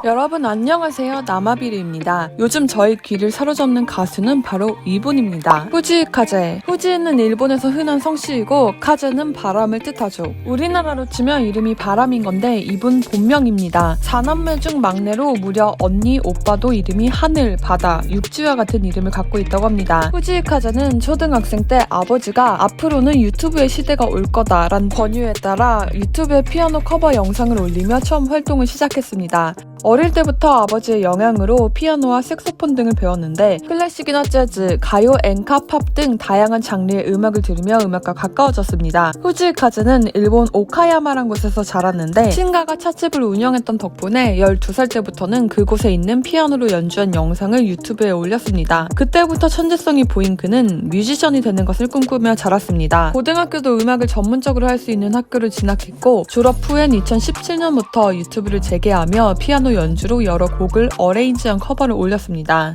여러분 안녕하세요, 나마비르입니다. 요즘 저의 귀를 사로잡는 가수는 바로 이분입니다. 후지 카제. 후지는 일본에서 흔한 성씨이고 카제는 바람을 뜻하죠. 우리나라로 치면 이름이 바람인 건데 이분 본명입니다. 4남매 중 막내로 무려 언니, 오빠도 이름이 하늘, 바다, 육지와 같은 이름을 갖고 있다고 합니다. 후지 카제는 초등학생 때 아버지가 앞으로는 유튜브의 시대가 올 거다라는 권유에 따라 유튜브에 피아노 커버 영상을 올리며 처음 활동을 시작했습니다. 어릴 때부터 아버지의 영향으로 피아노와 색소폰 등을 배웠는데 클래식이나 재즈, 가요, 엔카, 팝 등 다양한 장르의 음악을 들으며 음악과 가까워졌습니다. 후지 카즈는 일본 오카야마란 곳에서 자랐는데 신가가 찻집을 운영했던 덕분에 12살 때부터는 그곳에 있는 피아노로 연주한 영상을 유튜브에 올렸습니다. 그때부터 천재성이 보인 그는 뮤지션이 되는 것을 꿈꾸며 자랐습니다. 고등학교도 음악을 전문적으로 할 수 있는 학교를 진학했고 졸업 후엔 2017년부터 유튜브를 재개하며 피아노 연주로 여러 곡을 어레인지한 커버를 올렸습니다.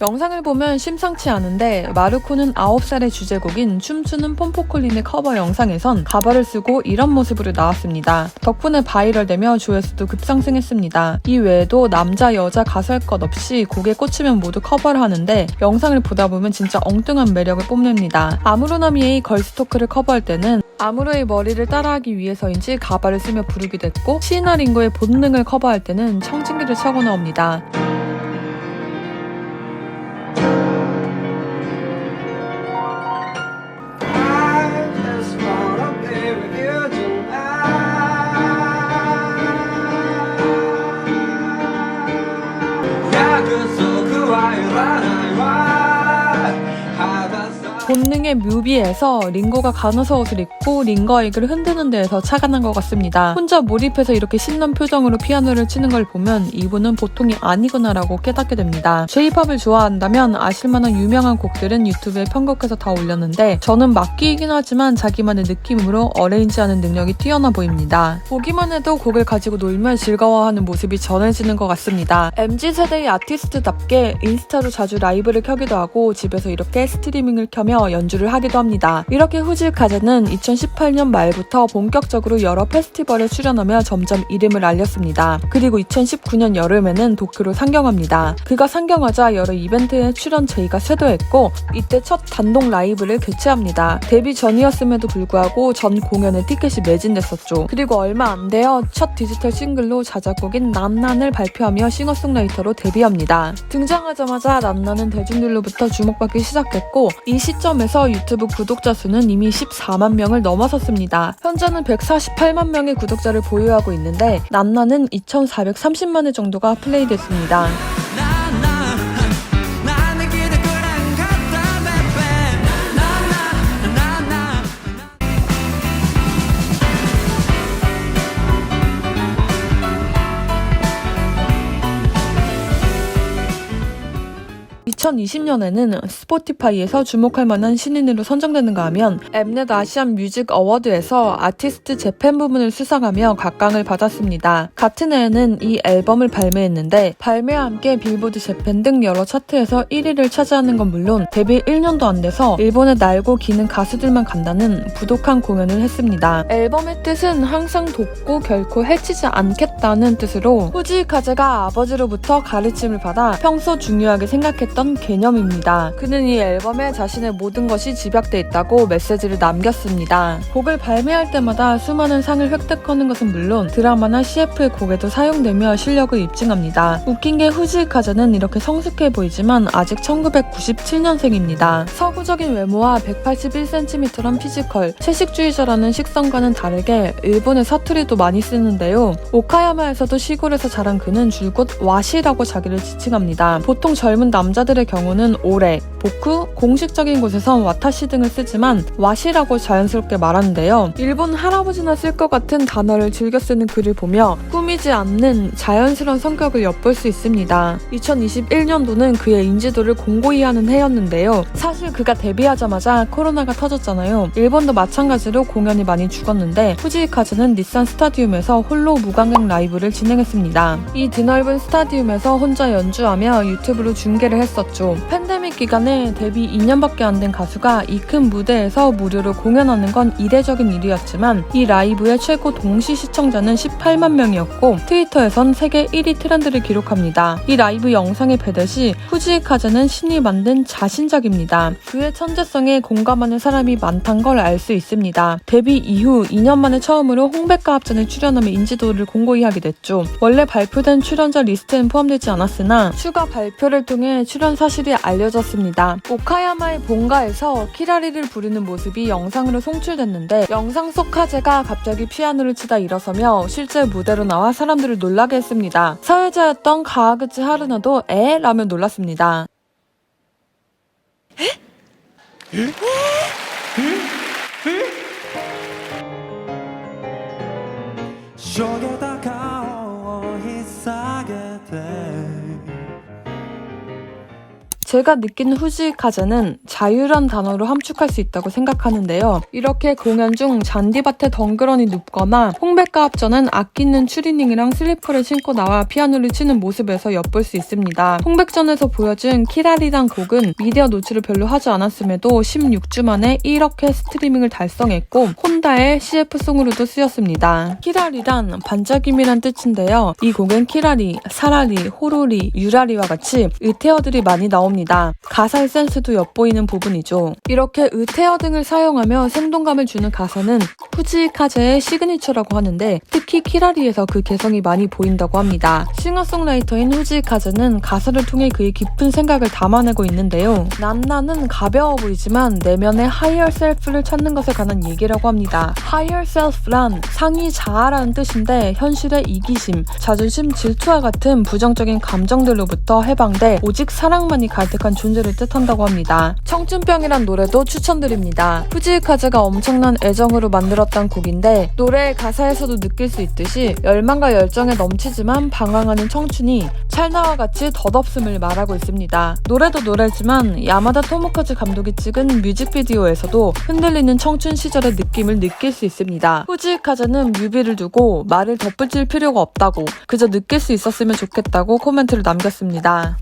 영상을 보면 심상치 않은데 마르코는 9살의 주제곡인 춤추는 폼포콜린의 커버 영상에선 가발을 쓰고 이런 모습으로 나왔습니다. 덕분에 바이럴되며 조회수도 급상승했습니다. 이 외에도 남자, 여자 가수 할 것 없이 곡에 꽂히면 모두 커버를 하는데 영상을 보다 보면 진짜 엉뚱한 매력을 뽐냅니다. 아무로나미의 걸스토크를 커버할 때는 아무로의 머리를 따라하기 위해서인지 가발을 쓰며 부르게 됐고 시이나 링고의 본능을 커버할 때는 청진기를 차고 나옵니다. 본능의 뮤비에서 링고가 간호사 옷을 입고 링거에게를 흔드는 데에서 차가 난 것 같습니다. 혼자 몰입해서 이렇게 신난 표정으로 피아노를 치는 걸 보면 이분은 보통이 아니구나라고 깨닫게 됩니다. J-POP을 좋아한다면 아실만한 유명한 곡들은 유튜브에 편곡해서 다 올렸는데 저는 막기이긴 하지만 자기만의 느낌으로 어레인지하는 능력이 뛰어나 보입니다. 보기만 해도 곡을 가지고 놀며 즐거워하는 모습이 전해지는 것 같습니다. MZ세대의 아티스트답게 인스타로 자주 라이브를 켜기도 하고 집에서 이렇게 스트리밍을 켜며 연주를 하기도 합니다. 이렇게 후지 카제는 2018년 말부터 본격적으로 여러 페스티벌에 출연하며 점점 이름을 알렸습니다. 그리고 2019년 여름에는 도쿄로 상경합니다. 그가 상경하자 여러 이벤트에 출연 제의가 쇄도했고 이때 첫 단독 라이브를 개최합니다. 데뷔 전이었음에도 불구하고 전 공연에 티켓이 매진됐었죠. 그리고 얼마 안 되어 첫 디지털 싱글로 자작곡인 난난을 발표하며 싱어송라이터로 데뷔합니다. 등장하자마자 난난은 대중들로부터 주목받기 시작했고 이 시점에서 유튜브 구독자 수는 이미 14만 명을 넘어섰습니다. 현재는 148만 명의 구독자를 보유하고 있는데 난나는 2,430만 회 정도가 플레이됐습니다. 2020년에는 스포티파이에서 주목할 만한 신인으로 선정되는가 하면 엠넷 아시안 뮤직 어워드에서 아티스트 재팬 부문을 수상하며 각광을 받았습니다. 같은 해에는 이 앨범을 발매했는데 발매와 함께 빌보드 재팬 등 여러 차트에서 1위를 차지하는 건 물론 데뷔 1년도 안 돼서 일본에 날고 기는 가수들만 간다는 부독한 공연을 했습니다. 앨범의 뜻은 항상 돕고 결코 해치지 않겠다는 뜻으로 후지 카제가 아버지로부터 가르침을 받아 평소 중요하게 생각했던 개념입니다. 그는 이 앨범에 자신의 모든 것이 집약돼 있다고 메시지를 남겼습니다. 곡을 발매할 때마다 수많은 상을 획득하는 것은 물론 드라마나 CF의 곡에도 사용되며 실력을 입증합니다. 웃긴 게 후지 카제는 이렇게 성숙해 보이지만 아직 1997년생입니다. 서구적인 외모와 181cm란 피지컬, 채식주의자라는 식성과는 다르게 일본의 사투리도 많이 쓰는데요. 오카야마에서도 시골에서 자란 그는 줄곧 와시라고 자기를 지칭합니다. 보통 젊은 남자들의 경우는 오레, 보쿠, 공식적인 곳에선 와타시 등을 쓰지만 와시라고 자연스럽게 말하는데요. 일본 할아버지나 쓸 것 같은 단어를 즐겨 쓰는 글을 보며 꾸미지 않는 자연스러운 성격을 엿볼 수 있습니다. 2021년도는 그의 인지도를 공고히 하는 해였는데요. 사실 그가 데뷔하자마자 코로나가 터졌잖아요. 일본도 마찬가지로 공연이 많이 죽었는데 후지 카즈는 닛산 스타디움에서 홀로 무관객 라이브를 진행했습니다. 이 드넓은 스타디움에서 혼자 연주하며 유튜브로 중계를 했었죠. 팬데믹 기간에 만에 데뷔 2년밖에 안 된 가수가 이 큰 무대에서 무료로 공연하는 건 이례적인 일이었지만 이 라이브의 최고 동시 시청자는 18만 명이었고 트위터에선 세계 1위 트렌드를 기록합니다. 이 라이브 영상의 배달 시 후지이 카즈는 신이 만든 자신작입니다. 그의 천재성에 공감하는 사람이 많단 걸 알 수 있습니다. 데뷔 이후 2년 만에 처음으로 홍백가합전에 출연하며 인지도를 공고히 하게 됐죠. 원래 발표된 출연자 리스트엔 포함되지 않았으나 추가 발표를 통해 출연 사실이 알려졌습니다. 오카야마의 본가에서 키라리를 부르는 모습이 영상으로 송출됐는데 영상 속 카제가 갑자기 피아노를 치다 일어서며 실제 무대로 나와 사람들을 놀라게 했습니다. 사회자였던 가와그치 하루나도 에? 라며 놀랐습니다. 제가 느낀 후지이 카즈는 자유란 단어로 함축할 수 있다고 생각하는데요. 이렇게 공연 중 잔디밭에 덩그러니 눕거나 홍백가합전은 악기 있는 추리닝이랑 슬리퍼를 신고 나와 피아노를 치는 모습에서 엿볼 수 있습니다. 홍백전에서 보여준 키라리란 곡은 미디어 노출을 별로 하지 않았음에도 16주 만에 1억 회 스트리밍을 달성했고 혼다의 CF송으로도 쓰였습니다. 키라리란 반짝임이란 뜻인데요. 이 곡은 키라리, 사라리, 호로리, 유라리와 같이 의태어들이 많이 나옵니다. 가사의 센스도 엿보이는 부분이죠. 이렇게 의태어 등을 사용하며 생동감을 주는 가사는 후지이 카즈의 시그니처라고 하는데 특히 키라리에서 그 개성이 많이 보인다고 합니다. 싱어송라이터인 후지이 카즈는 가사를 통해 그의 깊은 생각을 담아내고 있는데요. 나는 가벼워 보이지만 내면의 higher self를 찾는 것에 관한 얘기라고 합니다. higher self란 상위 자아라는 뜻인데 현실의 이기심, 자존심, 질투와 같은 부정적인 감정들로부터 해방돼 오직 사랑만이 가득한 존재를 뜻한다고 합니다. 청춘병이란 노래도 추천드립니다. 후지이 카즈가 엄청난 애정으로 만들었던 곡인데 노래의 가사에서도 느낄 수 있듯이 열망과 열정에 넘치지만 방황하는 청춘이 찰나와 같이 덧없음을 말하고 있습니다. 노래도 노래지만 야마다 토모카즈 감독이 찍은 뮤직비디오에서도 흔들리는 청춘 시절의 느낌을 느낄 수 있습니다. 후지이 카즈는 뮤비를 두고 말을 덧붙일 필요가 없다고 그저 느낄 수 있었으면 좋겠다고 코멘트를 남겼습니다.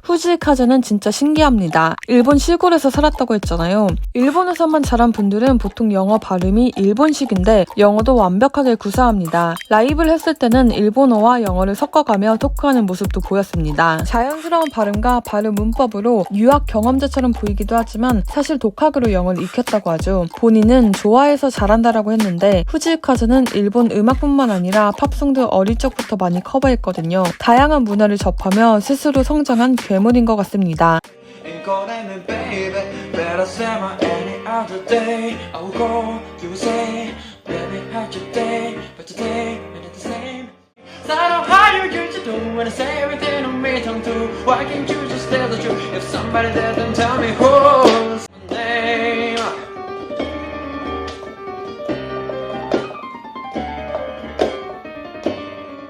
후지이 카즈는 진짜 신기합니다. 일본 시골에서 살았다고 했잖아요. 일본에서만 자란 분들은 보통 영어 발음이 일본식인데 영어도 완벽하게 구사합니다. 라이브를 했을 때는 일본어와 영어를 섞어가며 토크하는 모습도 보였습니다. 자연스러운 발음과 발음 문법으로 유학 경험자처럼 보이기도 하지만 사실 독학으로 영어를 익혔다고 하죠. 본인은 좋아해서 잘한다라고 했는데 후지이 카즈는 일본 음악뿐만 아니라 팝송도 어릴 적부터 많이 커버했거든요. 다양한 문화를 접하며 스스로 성장한 괴물인 것 같습니다.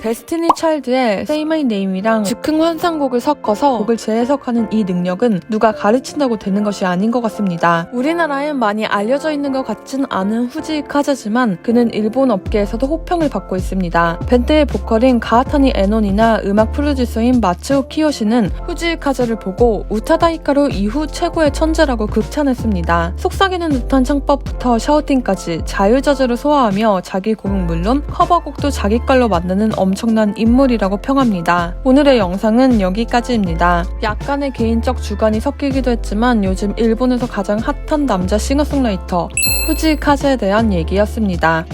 데스티니 차일드의 Say My Name이랑 즉흥 환상곡을 섞어서 곡을 재해석하는 이 능력은 누가 가르친다고 되는 것이 아닌 것 같습니다. 우리나라엔 많이 알려져 있는 것 같진 않은 후지이 카즈지만 그는 일본 업계에서도 호평을 받고 있습니다. 밴드의 보컬인 가하타니 에논이나 음악 프로듀서인 마츠오 키요시는 후지이 카즈를 보고 우타다 히카루 이후 최고의 천재라고 극찬했습니다. 속삭이는 듯한 창법부터 샤우팅까지 자유자재로 소화하며 자기 곡은 물론 커버곡도 자기 깔로 만드는 엄청난 인물이라고 평합니다. 오늘의 영상은 여기까지입니다. 약간의 개인적 주관이 섞이기도 했지만 요즘 일본에서 가장 핫한 남자 싱어송라이터 후지이 카즈에 대한 얘기였습니다.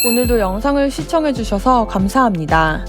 오늘도 영상을 시청해주셔서 감사합니다.